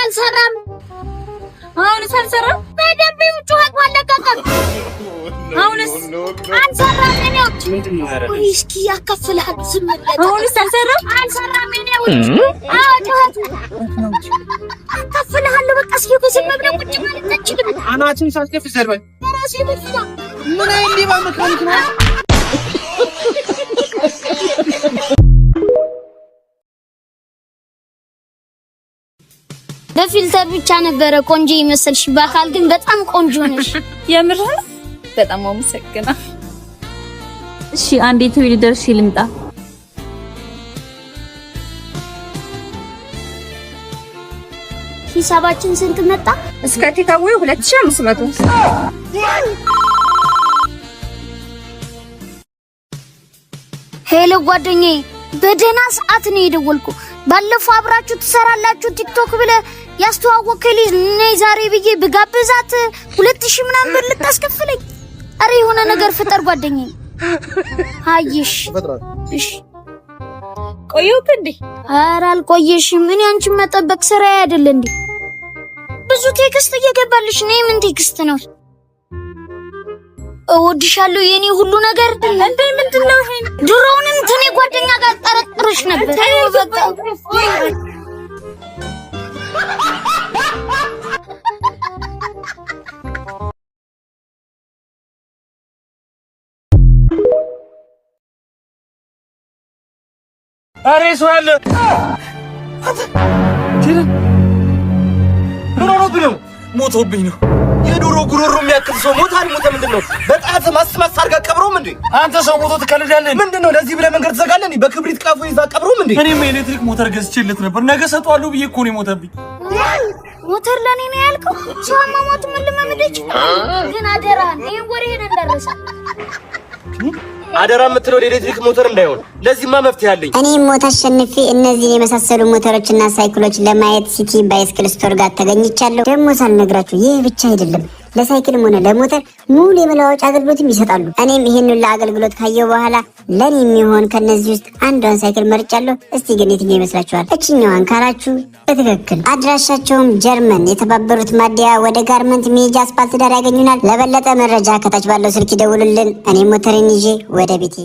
አልሰራም በደንብ ጩኸት አለቀቀም አሁንስ አልሰራም ነው እስኪ ያከፍልሃል ዝም ብለህ አሁንስ አልሰራም ነው ጩኸት ያከፍልሃል በቃ እስኪ ዝም ብለህ ቁጭ ማለት አትችልም አናችን ሳስከፍ ዘርበኝ ራሴ ብቻ ምን አይልባ መካኒክ ነው በፊልተር ብቻ ነበር ቆንጆ ይመስልሽ በአካል ግን በጣም ቆንጆ ነሽ የምር በጣም አመሰግና እሺ አንዴ ትዊል ደርሽ ልምጣ ሂሳባችን ስንት መጣ እስከ ቴካዌ 2500 ሄሎ ጓደኛዬ በደህና ሰዓት ነው የደወልኩ ባለፈው አብራችሁ ትሰራላችሁ ቲክቶክ ብለ ያስተዋወከኝ ነይ ዛሬ ብዬ ብጋብዛት 2000 ምናምን ብር ልታስከፍለኝ አረ የሆነ ነገር ፍጠር ጓደኛዬ አይሽ እሺ ቆየሁት እንዴ ኧረ አልቆየሽም ምን አንቺን መጠበቅ ስራዬ አይደል እንዴ ብዙ ቴክስት እየገባልሽ ነው ምን ቴክስት ነው እወድሻለሁ የኔ ሁሉ ነገር እንዴ ምንድነው ይሄ ድሮውንም ተኔ ጓደኛ ጋር ጠረጥርሽ ነበር በቃ አሬ ሰዋለ ኑሮ ሞቶብኝ ነው የዶሮ ጉሮሮ የሚያክል ሰው ሞት አልሞተ ምንድነው በጣም ማስማስ አርጋ ቀብሮም እንዴ አንተ ሰው ሞቶ ትከለዳለህ ምንድነው ለዚህ ብለ መንገር ትዘጋለህ እንዴ በክብሪት ቃፎ ይዛ ቀብሮም እንዴ እኔም ኤሌክትሪክ ሞተር ገዝቼለት ነበር ነገ ሰጠዋለሁ ብዬ እኮ ነው ሞተብኝ ሞተር ለኔ ነው ያልከው ሰማ ሞት ምን ለማመደች ግን አደራ ይሄን ወሬን እንደረሰ አደራ የምትለው ኤሌክትሪክ ሞተር እንዳይሆን ለዚህማ መፍትሄ አለኝ እኔ ሞት አሸንፌ እነዚህ የመሳሰሉ ሞተሮችና ሳይክሎች ለማየት ሲቲ ባይስክል ስቶር ጋር ተገኝቻለሁ ደግሞ ሳልነግራችሁ ይሄ ብቻ አይደለም ለሳይክልም ሆነ ለሞተር ሙሉ የመለዋወጫ አገልግሎትም ይሰጣሉ እኔም ይሄንን ለአገልግሎት ካየው በኋላ ለኔ የሚሆን ከነዚህ ውስጥ አንዷን ሳይክል መርጫለሁ እስቲ ግን የትኛው ይመስላችኋል እቺኛዋን ካላችሁ በትክክል አድራሻቸውም ጀርመን የተባበሩት ማዲያ ወደ ጋርመንት ሜጃ አስፓልት ዳር ያገኙናል ለበለጠ መረጃ ከታች ባለው ስልክ ይደውሉልን እኔ ሞተርን ይዤ ወደ ቤቴ